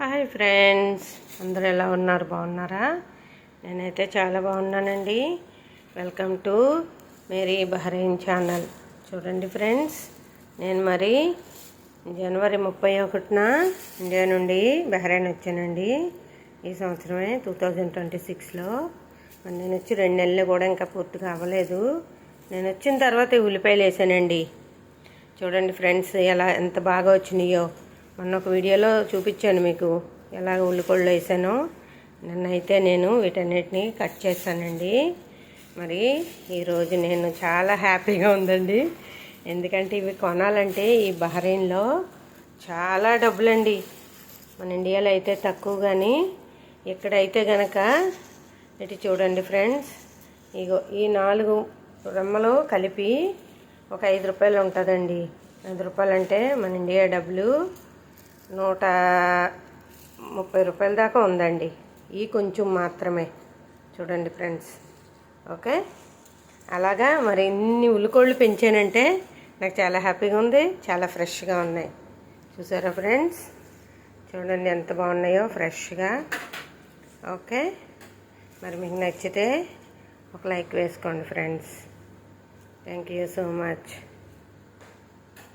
Hi friends, అందరూ ఎలా ఉన్నారు? బాగున్నారా? నేనైతే చాలా బాగున్నానండి. వెల్కమ్ టు మేరీ బహ్రెయిన్ ఛానల్. చూడండి ఫ్రెండ్స్, నేను మరి జనవరి 31న ఇండియా నుండి బహ్రెయిన్ వచ్చానండి. ఈ సంవత్సరమే 2026లో. మరి నేను వచ్చి 2 నెలలు కూడా ఇంకా పూర్తిగా అవ్వలేదు. నేను వచ్చిన తర్వాత ఉల్లిపాయలు వేసానండి. చూడండి ఫ్రెండ్స్, ఎంత బాగా వచ్చినాయో. మొన్న ఒక వీడియోలో చూపించాను మీకు ఎలా ఉల్లికొళ్ళు వేసానో. నిన్నైతే నేను వీటన్నిటిని కట్ చేశానండి. మరి ఈరోజు నేను చాలా హ్యాపీగా ఉందండి. ఎందుకంటే ఇవి కొనాలంటే ఈ బహ్రెయిన్లో చాలా డబ్బులండి. మన ఇండియాలో అయితే తక్కువ, కానీ ఇక్కడైతే గనక ఇటు చూడండి ఫ్రెండ్స్, ఇగో ఈ 4 రెమ్మలు కలిపి ఒక 5 రూపాయలు ఉంటుందండి. 5 రూపాయలు అంటే మన ఇండియా డబ్బులు 130 రూపాయల దాకా ఉందండి. ఈ కొంచెం మాత్రమే. చూడండి ఫ్రెండ్స్, ఓకే. అలాగా మరి ఇన్ని ఉల్లికోళ్ళు పెంచానంటే నాకు చాలా హ్యాపీగా ఉంది. చాలా ఫ్రెష్గా ఉన్నాయి. చూసారా ఫ్రెండ్స్? చూడండి ఎంత బాగున్నాయో, ఫ్రెష్గా. ఓకే, మరి మీకు నచ్చితే ఒక లైక్ వేసుకోండి friends. Thank you so much.